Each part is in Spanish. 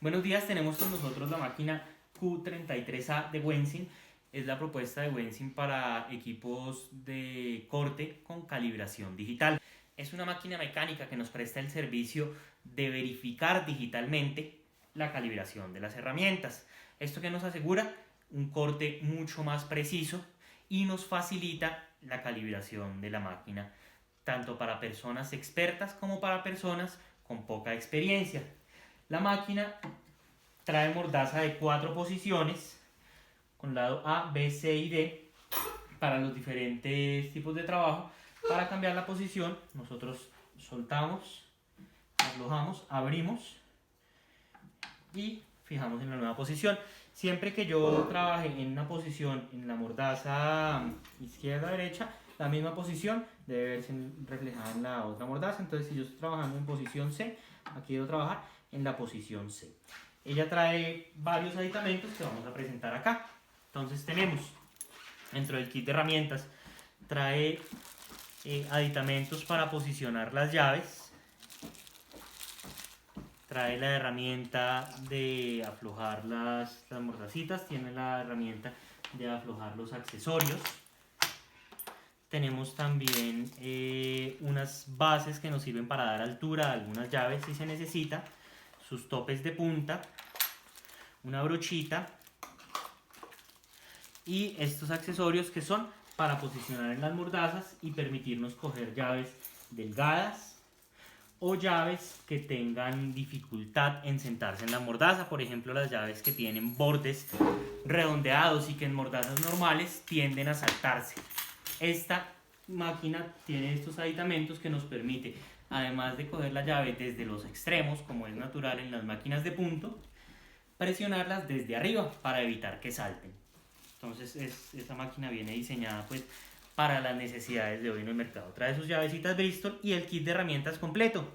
Buenos días, tenemos con nosotros la máquina Q33A de Wensing. Es la propuesta de Wensing para equipos de corte con calibración digital. Es una máquina mecánica que nos presta el servicio de verificar digitalmente la calibración de las herramientas. Esto que nos asegura un corte mucho más preciso y nos facilita la calibración de la máquina, tanto para personas expertas como para personas con poca experiencia. La máquina trae mordaza de 4 posiciones con lado A, B, C y D para los diferentes tipos de trabajo. Para cambiar la posición, nosotros soltamos, aflojamos, abrimos y fijamos en la nueva posición. Siempre que yo trabaje en una posición en la mordaza izquierda-derecha, la misma posición debe verse reflejada en la otra mordaza. Entonces, si yo estoy trabajando en posición C, aquí debo trabajar en la posición C. Ella trae varios aditamentos que vamos a presentar acá. Entonces tenemos dentro del kit de herramientas, trae aditamentos para posicionar las llaves, trae la herramienta de aflojar las mordacitas, tiene la herramienta de aflojar los accesorios. Tenemos también unas bases que nos sirven para dar altura a algunas llaves si se necesita, sus topes de punta, una brochita y estos accesorios que son para posicionar en las mordazas y permitirnos coger llaves delgadas o llaves que tengan dificultad en sentarse en la mordaza. Por ejemplo, las llaves que tienen bordes redondeados y que en mordazas normales tienden a saltarse. Esta máquina tiene estos aditamentos que nos permite, además de coger la llave desde los extremos, como es natural en las máquinas de punto, presionarlas desde arriba para evitar que salten. Entonces esta máquina viene diseñada pues para las necesidades de hoy en el mercado. Trae sus llavecitas Bristol y el kit de herramientas completo,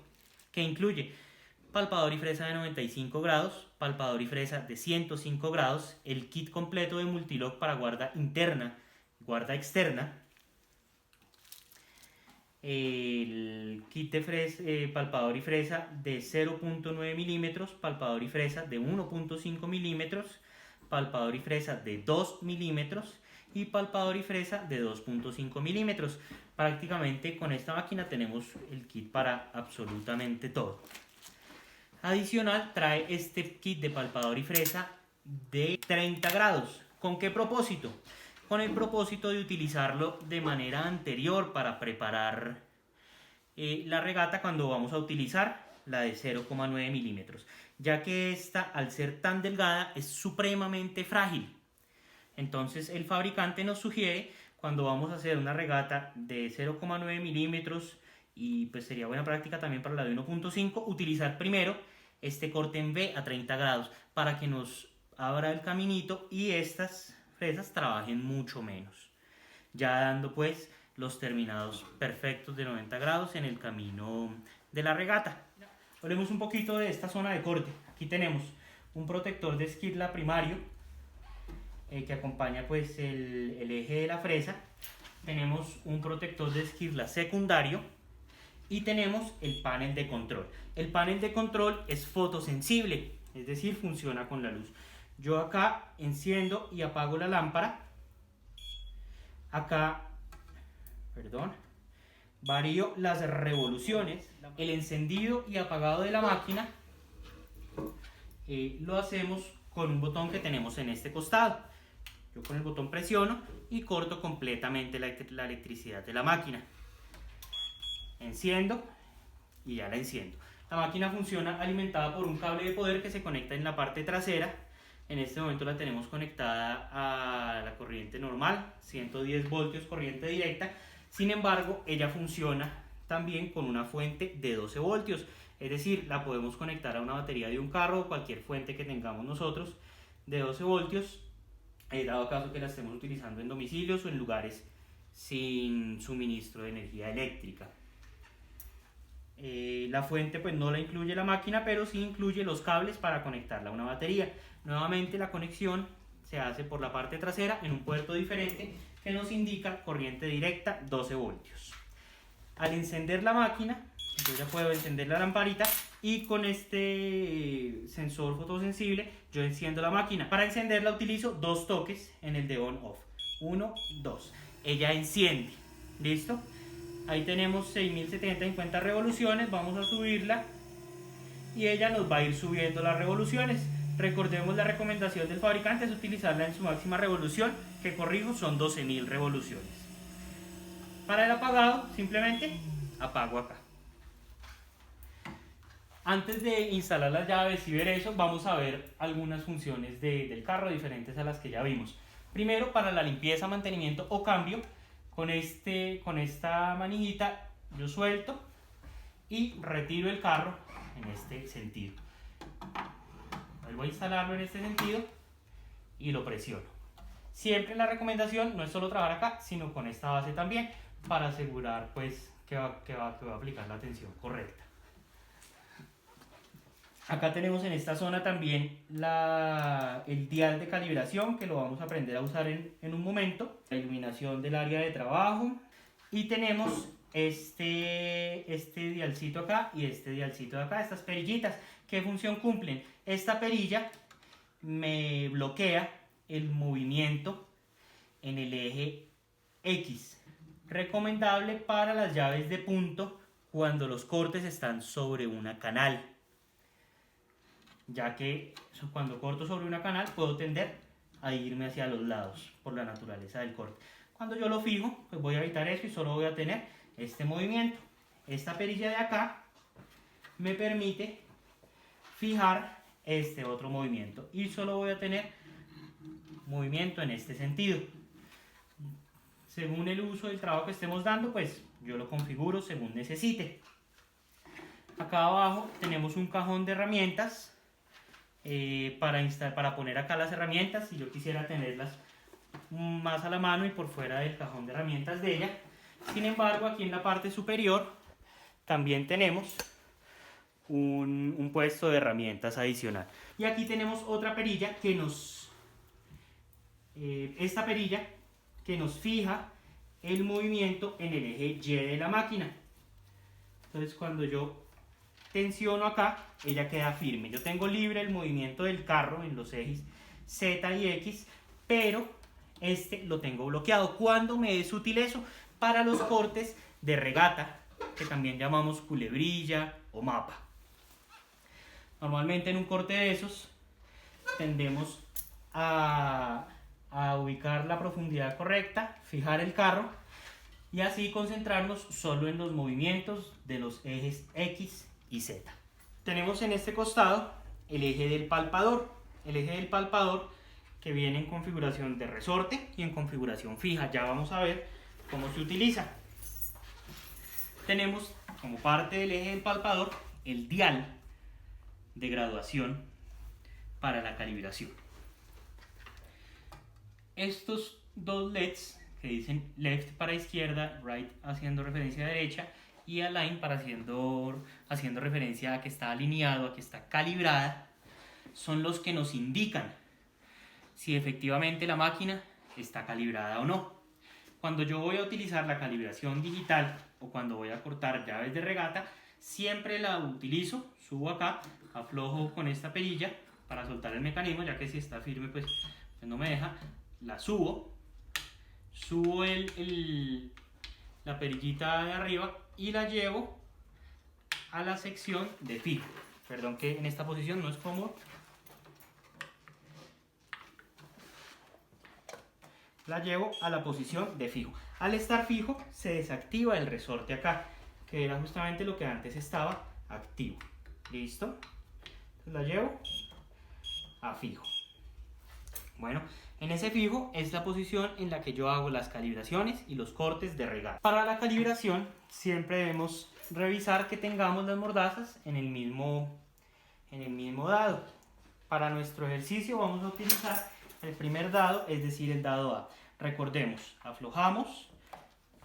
que incluye palpador y fresa de 95 grados, palpador y fresa de 105 grados, el kit completo de multilock para guarda interna y guarda externa, el kit de palpador y fresa de 0.9 milímetros, palpador y fresa de 1.5 milímetros, palpador y fresa de 2 milímetros y palpador y fresa de 2.5 milímetros. Prácticamente con esta máquina tenemos el kit para absolutamente todo. Adicional, trae este kit de palpador y fresa de 30 grados. ¿Con qué propósito? Con el propósito de utilizarlo de manera anterior para preparar la regata cuando vamos a utilizar la de 0,9 milímetros, ya que esta, al ser tan delgada, es supremamente frágil. Entonces el fabricante nos sugiere, cuando vamos a hacer una regata de 0,9 milímetros, y pues sería buena práctica también para la de 1.5, utilizar primero este corte en V a 30 grados para que nos abra el caminito y estas fresas trabajen mucho menos, ya dando pues los terminados perfectos de 90 grados en el camino de la regata. Hablemos un poquito de esta zona de corte. Aquí tenemos un protector de esquirla primario que acompaña pues el eje de la fresa. Tenemos un protector de esquirla secundario y tenemos el panel de control. El panel de control es fotosensible, es decir, funciona con la luz. Yo acá enciendo y apago la lámpara. Acá, varío las revoluciones. El encendido y apagado de la máquina lo hacemos con un botón que tenemos en este costado. Yo con el botón presiono y corto completamente la electricidad de la máquina. Enciendo y ya la enciendo. La máquina funciona alimentada por un cable de poder que se conecta en la parte trasera. En este momento la tenemos conectada a la corriente normal, 110 voltios corriente directa. Sin embargo, ella funciona también con una fuente de 12 voltios. Es decir, la podemos conectar a una batería de un carro o cualquier fuente que tengamos nosotros de 12 voltios, dado caso que la estemos utilizando en domicilios o en lugares sin suministro de energía eléctrica. La fuente pues no la incluye la máquina, pero sí incluye los cables para conectarla a una batería. Nuevamente la conexión se hace por la parte trasera en un puerto diferente que nos indica corriente directa 12 voltios. Al encender la máquina yo ya puedo encender la lamparita y con este sensor fotosensible yo enciendo la máquina. Para encenderla utilizo dos toques en el de on-off. 1, 2. Ella enciende. ¿Listo? Ahí tenemos 6050 revoluciones. Vamos a subirla y ella nos va a ir subiendo las revoluciones. Recordemos, la recomendación del fabricante es utilizarla en su máxima revolución, que corrijo, son 12.000 revoluciones. Para el apagado, simplemente apago acá. Antes de instalar las llaves y ver eso, vamos a ver algunas funciones del carro diferentes a las que ya vimos. Primero, para la limpieza, mantenimiento o cambio, con esta manijita yo suelto y retiro el carro en este sentido. Vuelvo a instalarlo en este sentido y lo presiono. Siempre la recomendación no es solo trabajar acá, sino con esta base también, para asegurar pues que va a aplicar la tensión correcta. Acá tenemos en esta zona también el dial de calibración, que lo vamos a aprender a usar en un momento. La iluminación del área de trabajo. Y tenemos este dialcito acá y este dialcito de acá, estas perillitas. ¿Qué función cumplen? Esta perilla me bloquea el movimiento en el eje X. Recomendable para las llaves de punto cuando los cortes están sobre una canal, ya que cuando corto sobre una canal puedo tender a irme hacia los lados por la naturaleza del corte. Cuando yo lo fijo, pues voy a evitar eso y solo voy a tener este movimiento. Esta perilla de acá me permite fijar este otro movimiento y solo voy a tener movimiento en este sentido. Según el uso del trabajo que estemos dando, pues yo lo configuro según necesite. Acá abajo tenemos un cajón de herramientas para poner acá las herramientas, si yo quisiera tenerlas más a la mano y por fuera del cajón de herramientas de ella. Sin embargo, aquí en la parte superior también tenemos un puesto de herramientas adicional. Y aquí tenemos otra perilla que esta perilla que nos fija el movimiento en el eje Y de la máquina. Entonces cuando yo tensiono acá, ella queda firme. Yo tengo libre el movimiento del carro en los ejes Z y X, pero este lo tengo bloqueado. ¿Cuándo me es útil eso? Para los cortes de regata, que también llamamos culebrilla o mapa. Normalmente en un corte de esos tendemos a ubicar la profundidad correcta, fijar el carro y así concentrarnos solo en los movimientos de los ejes X y Z. Tenemos en este costado el eje del palpador. El eje del palpador que viene en configuración de resorte y en configuración fija. Ya vamos a ver cómo se utiliza. Tenemos como parte del eje del palpador el dial de graduación para la calibración. Estos dos LEDs que dicen left para izquierda, right haciendo referencia a derecha y align para haciendo referencia a que está alineado, a que está calibrada, son los que nos indican si efectivamente la máquina está calibrada o no. Cuando yo voy a utilizar la calibración digital o cuando voy a cortar llaves de regata, siempre la utilizo, subo acá, aflojo con esta perilla para soltar el mecanismo, ya que si está firme pues no me deja, la subo la perillita de arriba y la llevo a la sección de fijo. Perdón que en esta posición no es cómodo. La llevo a la posición de fijo. Al estar fijo se desactiva el resorte acá, que era justamente lo que antes estaba activo. ¿Listo? Entonces la llevo a fijo. Bueno, en ese fijo es la posición en la que yo hago las calibraciones y los cortes de regata. Para la calibración siempre debemos revisar que tengamos las mordazas en el mismo dado. Para nuestro ejercicio vamos a utilizar el primer dado, es decir, el dado A. Recordemos, aflojamos,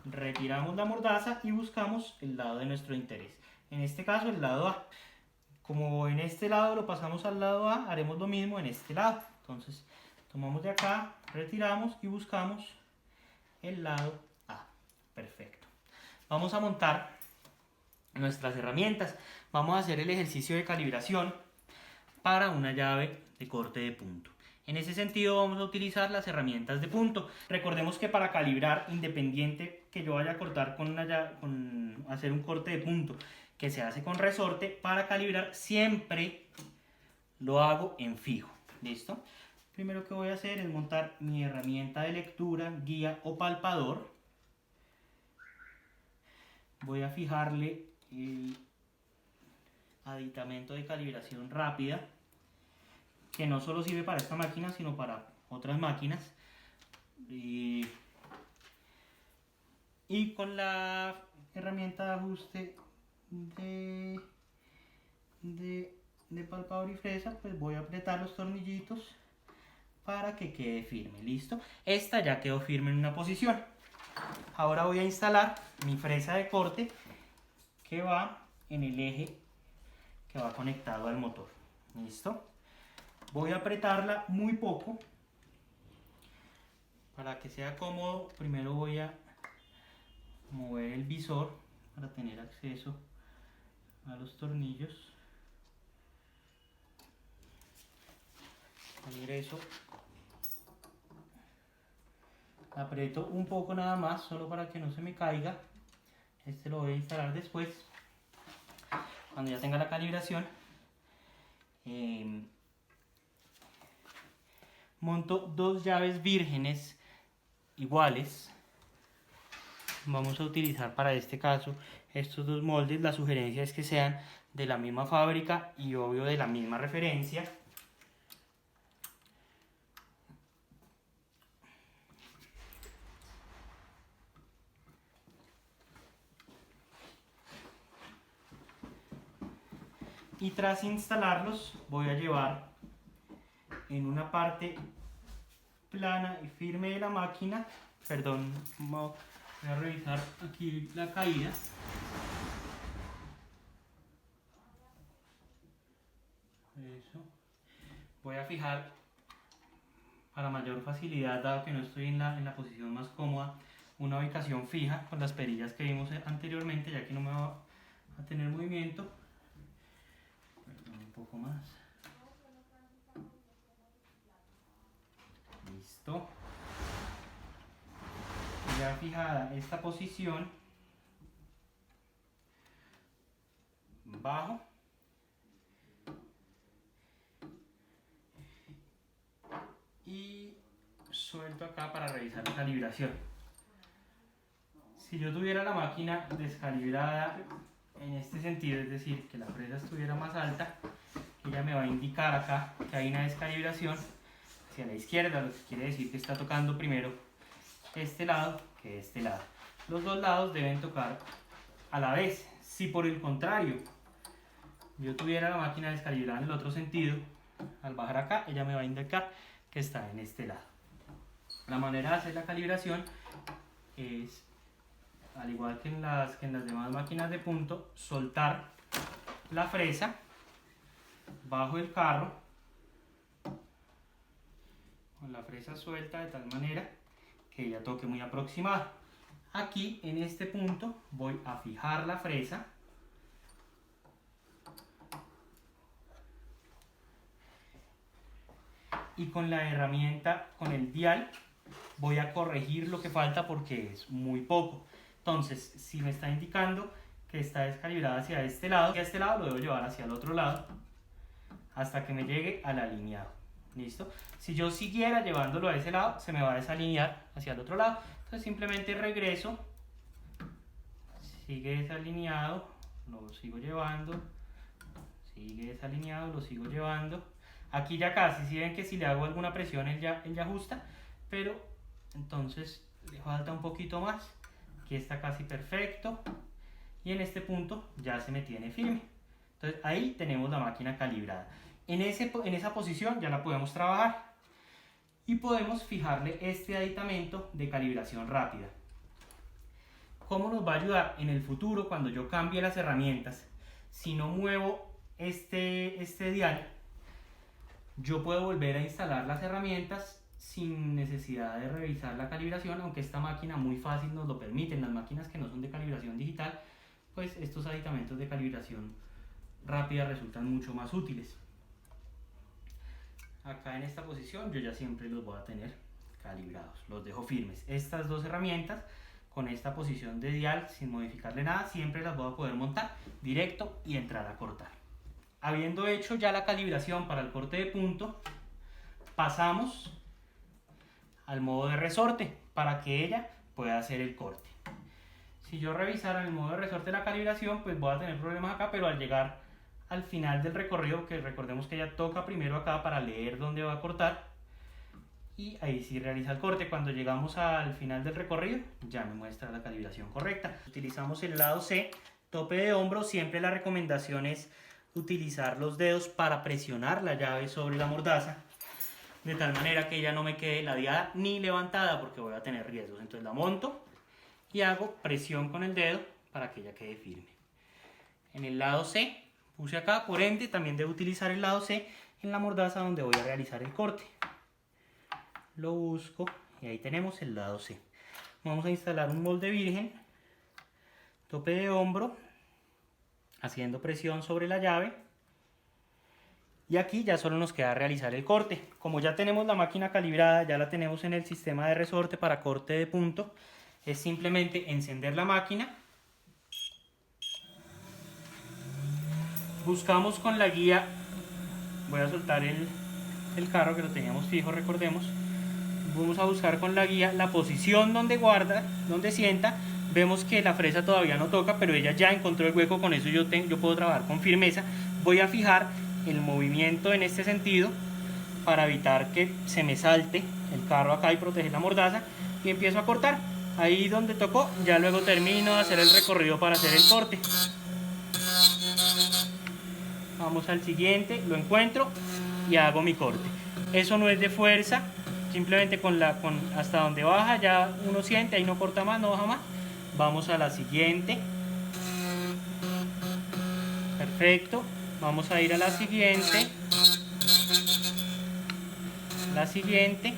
retiramos la mordaza y buscamos el lado de nuestro interés. En este caso el lado A. Como en este lado lo pasamos al lado A, haremos lo mismo en este lado. Entonces tomamos de acá, retiramos y buscamos el lado A. Perfecto. Vamos a montar nuestras herramientas. Vamos a hacer el ejercicio de calibración para una llave de corte de punto. En ese sentido vamos a utilizar las herramientas de punto. Recordemos que para calibrar, independiente que yo vaya a cortar hacer un corte de punto que se hace con resorte, para calibrar siempre lo hago en fijo. ¿Listo? Primero que voy a hacer es montar mi herramienta de lectura, guía o palpador. Voy a fijarle el aditamento de calibración rápida, que no solo sirve para esta máquina, sino para otras máquinas. Y con la herramienta de ajuste de palpador y fresa, pues voy a apretar los tornillitos para que quede firme. ¿Listo? Esta ya quedó firme en una posición. Ahora voy a instalar mi fresa de corte que va en el eje que va conectado al motor. ¿Listo? Voy a apretarla muy poco para que sea cómodo. Primero voy a mover el visor para tener acceso a los tornillos. Ingreso, aprieto un poco nada más, solo para que no se me caiga. Este lo voy a instalar después, cuando ya tenga la calibración. Monto dos llaves vírgenes iguales. Vamos a utilizar para este caso estos dos moldes. La sugerencia es que sean de la misma fábrica y obvio de la misma referencia. Y tras instalarlos voy a llevar en una parte plana y firme de la máquina. Perdón, voy a revisar aquí la caída. Eso. Voy a fijar para mayor facilidad, dado que no estoy en la posición más cómoda, una ubicación fija con las perillas que vimos anteriormente, ya que no me va a tener movimiento. Un poco más. Listo. Ya fijada esta posición, bajo y suelto acá para revisar la calibración. Si yo tuviera la máquina descalibrada en este sentido, es decir, que la fresa estuviera más alta, ella me va a indicar acá que hay una descalibración hacia la izquierda, lo que quiere decir que está tocando primero este lado que este lado. Los dos lados deben tocar a la vez. Si por el contrario yo tuviera la máquina descalibrada en el otro sentido, al bajar acá ella me va a indicar que está en este lado. La manera de hacer la calibración es, al igual que en las demás máquinas de punto, soltar la fresa bajo el carro con la fresa suelta de tal manera que ella toque muy aproximada. Aquí en este punto voy a fijar la fresa y con la herramienta, con el dial, voy a corregir lo que falta porque es muy poco. Entonces, si me está indicando que está descalibrada hacia este lado lo debo llevar hacia el otro lado hasta que me llegue al alineado. ¿Listo? Si yo siguiera llevándolo a ese lado, se me va a desalinear hacia el otro lado. Entonces simplemente regreso, sigue desalineado, lo sigo llevando, sigue desalineado, lo sigo llevando. Aquí ya casi, si ven que si le hago alguna presión él ya ajusta, pero entonces le falta un poquito más. Aquí está casi perfecto y en este punto ya se me tiene firme. Entonces ahí tenemos la máquina calibrada. En esa posición ya la podemos trabajar y podemos fijarle este aditamento de calibración rápida. ¿Cómo nos va a ayudar en el futuro cuando yo cambie las herramientas? Si no muevo este dial, yo puedo volver a instalar las herramientas sin necesidad de revisar la calibración, aunque esta máquina muy fácil nos lo permite. En las máquinas que no son de calibración digital, pues estos aditamentos de calibración rápida resultan mucho más útiles. Acá en esta posición yo ya siempre los voy a tener calibrados, los dejo firmes. Estas dos herramientas con esta posición de dial sin modificarle nada siempre las voy a poder montar directo y entrar a cortar. Habiendo hecho ya la calibración para el corte de punto, pasamos al modo de resorte para que ella pueda hacer el corte. Si yo revisara en el modo de resorte la calibración, pues voy a tener problemas acá, pero al llegar al final del recorrido, que recordemos que ella toca primero acá para leer dónde va a cortar, y ahí sí realiza el corte. Cuando llegamos al final del recorrido ya me muestra la calibración correcta. Utilizamos el lado C, tope de hombro. Siempre la recomendación es utilizar los dedos para presionar la llave sobre la mordaza, de tal manera que ella no me quede ladeada ni levantada, porque voy a tener riesgos. Entonces la monto y hago presión con el dedo para que ella quede firme. En el lado C puse acá, por ende también debo utilizar el lado C en la mordaza donde voy a realizar el corte. Lo busco y ahí tenemos el lado C. Vamos a instalar un molde virgen, tope de hombro, haciendo presión sobre la llave, y aquí ya solo nos queda realizar el corte. Como ya tenemos la máquina calibrada, ya la tenemos en el sistema de resorte para corte de punto, es simplemente encender la máquina, buscamos con la guía, voy a soltar el carro que lo teníamos fijo, recordemos. Vamos a buscar con la guía la posición donde guarda, donde sienta. Vemos que la fresa todavía no toca, pero ella ya encontró el hueco. Con eso yo puedo trabajar con firmeza. Voy a fijar el movimiento en este sentido para evitar que se me salte el carro acá y proteger la mordaza, y empiezo a cortar ahí donde tocó. Ya luego termino de hacer el recorrido para hacer el corte. Vamos al siguiente, lo encuentro y hago mi corte. Eso no es de fuerza, simplemente con hasta donde baja ya uno siente, ahí no corta más, no baja más. Vamos a la siguiente. Perfecto. Vamos a ir a la siguiente. La siguiente.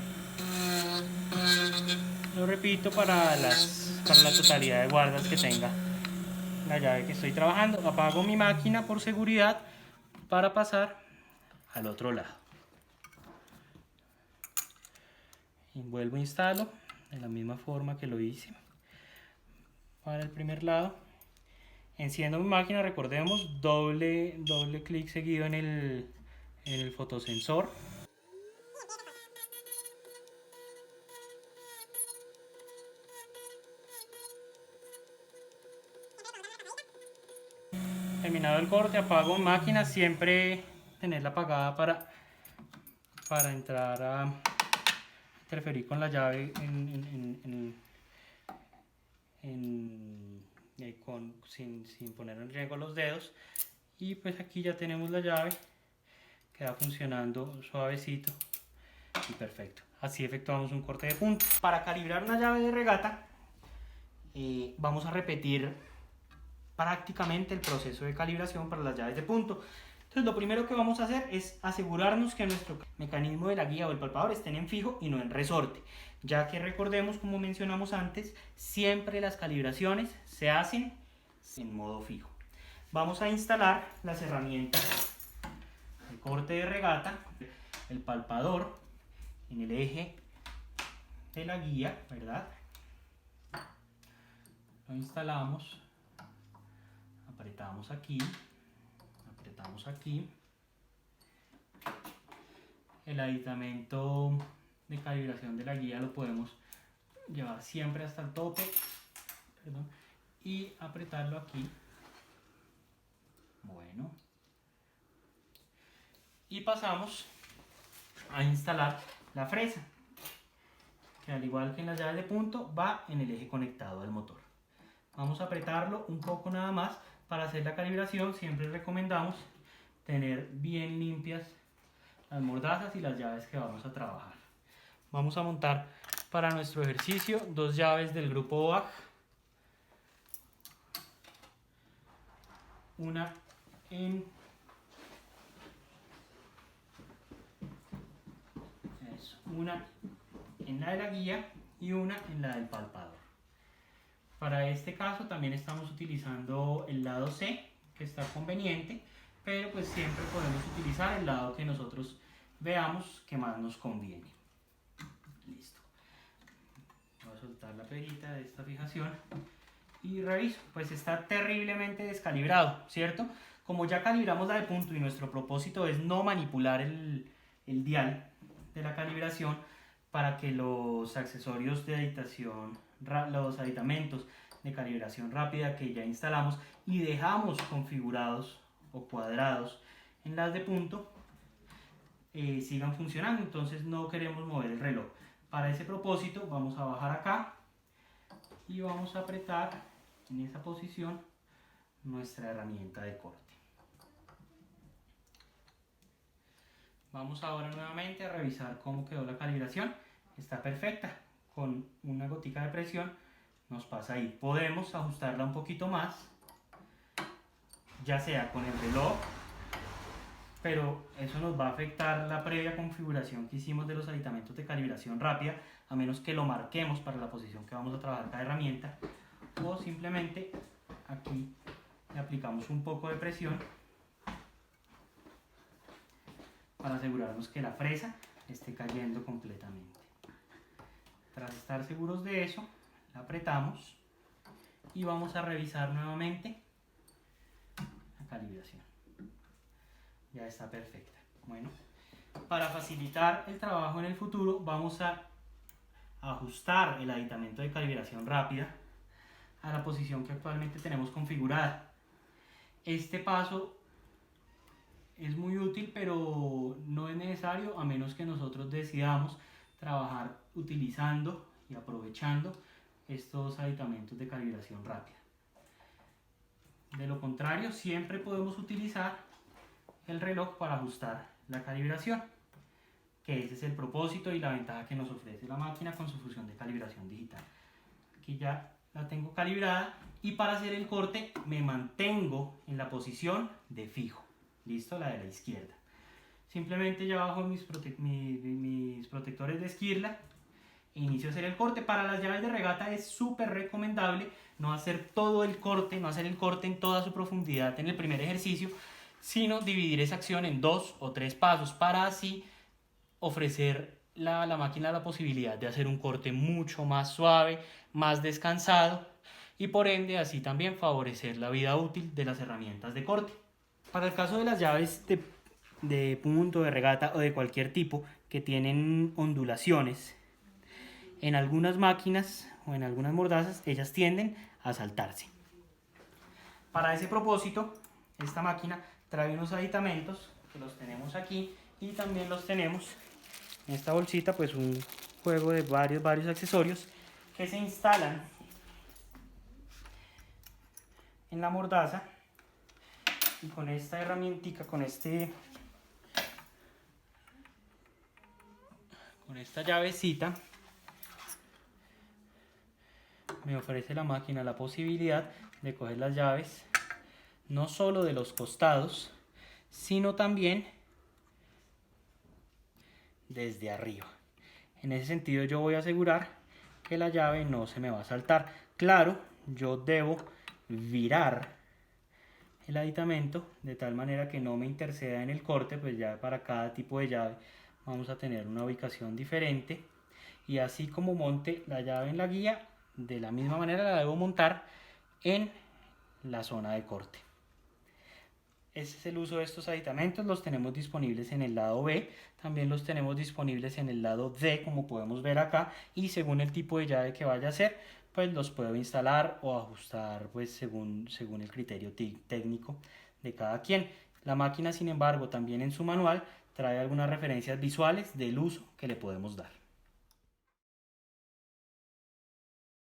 Lo repito para la totalidad de guardas que tenga la llave que estoy trabajando. Apago mi máquina por seguridad para pasar al otro lado. Y vuelvo a instalo de la misma forma que lo hice para el primer lado. Enciendo mi máquina, recordemos, doble clic seguido en el fotosensor. Terminado el corte, apago máquina, siempre tenerla apagada para entrar a interferir con la llave sin poner en riesgo los dedos. Y pues aquí ya tenemos la llave, queda funcionando suavecito y perfecto. Así efectuamos un corte de punto. Para calibrar una llave de regata vamos a repetir prácticamente el proceso de calibración para las llaves de punto. Entonces lo primero que vamos a hacer es asegurarnos que nuestro mecanismo de la guía o el palpador estén en fijo y no en resorte, ya que recordemos, como mencionamos antes, siempre las calibraciones se hacen en modo fijo. Vamos a instalar las herramientas de corte de regata, el palpador en el eje de la guía, ¿verdad? Lo instalamos, apretamos aquí. El aditamento de calibración de la guía lo podemos llevar siempre hasta el tope, y apretarlo aquí. Bueno, y pasamos a instalar la fresa, que al igual que en las llaves de punto va en el eje conectado al motor. Vamos a apretarlo un poco nada más. Para hacer la calibración siempre recomendamos tener bien limpias las mordazas y las llaves que vamos a trabajar. Vamos a montar para nuestro ejercicio dos llaves del grupo OAG, una en la de la guía y una en la del palpador. Para este caso también estamos utilizando el lado C, que está conveniente, pero pues siempre podemos utilizar el lado que nosotros veamos que más nos conviene. Listo. Voy a soltar la perita de esta fijación y reviso. Pues está terriblemente descalibrado, ¿cierto? Como ya calibramos la de punto y nuestro propósito es no manipular el dial de la calibración para que los accesorios de aditación, los aditamentos de calibración rápida que ya instalamos y dejamos configurados o cuadrados en las de punto sigan funcionando. Entonces no queremos mover el reloj. Para ese propósito vamos a bajar acá y vamos a apretar en esa posición nuestra herramienta de corte. Vamos ahora nuevamente a revisar cómo quedó la calibración. Está perfecta. Con una gotica de presión nos pasa ahí. Podemos ajustarla un poquito más, ya sea con el reloj, pero eso nos va a afectar la previa configuración que hicimos de los aditamentos de calibración rápida, a menos que lo marquemos para la posición que vamos a trabajar cada herramienta, o simplemente aquí le aplicamos un poco de presión para asegurarnos que la fresa esté cayendo completamente. Tras estar seguros de eso, la apretamos y vamos a revisar nuevamente la calibración. Ya está perfecta. Bueno, para facilitar el trabajo en el futuro, vamos a ajustar el aditamento de calibración rápida a la posición que actualmente tenemos configurada. Este paso es muy útil, pero no es necesario a menos que nosotros decidamos trabajar utilizando y aprovechando estos aditamentos de calibración rápida. De lo contrario, siempre podemos utilizar el reloj para ajustar la calibración, que ese es el propósito y la ventaja que nos ofrece la máquina con su función de calibración digital. Aquí ya la tengo calibrada y para hacer el corte me mantengo en la posición de fijo. Listo, la de la izquierda. Simplemente ya bajo mis protectores de esquirla e inicio a hacer el corte. Para las llaves de regata es súper recomendable no hacer todo el corte, no hacer el corte en toda su profundidad en el primer ejercicio, sino dividir esa acción en 2 o 3 pasos para así ofrecer a la máquina la posibilidad de hacer un corte mucho más suave, más descansado y por ende así también favorecer la vida útil de las herramientas de corte. Para el caso de las llaves de punto, de regata o de cualquier tipo que tienen ondulaciones, en algunas máquinas o en algunas mordazas ellas tienden a saltarse. Para ese propósito, esta máquina trae unos aditamentos que los tenemos aquí y también los tenemos en esta bolsita, pues un juego de varios accesorios que se instalan en la mordaza y con esta herramientica, con esta llavecita me ofrece la máquina la posibilidad de coger las llaves no solo de los costados, sino también desde arriba. En ese sentido yo voy a asegurar que la llave no se me va a saltar. Claro, yo debo virar el aditamento de tal manera que no me interceda en el corte, pues ya para cada tipo de llave vamos a tener una ubicación diferente y así como monte la llave en la guía, de la misma manera la debo montar en la zona de corte. Ese es el uso de estos aditamentos. Los tenemos disponibles en el lado B, también los tenemos disponibles en el lado D, como podemos ver acá, y según el tipo de llave que vaya a ser, pues los puedo instalar o ajustar pues según el criterio técnico de cada quien. La máquina, sin embargo, también en su manual trae algunas referencias visuales del uso que le podemos dar.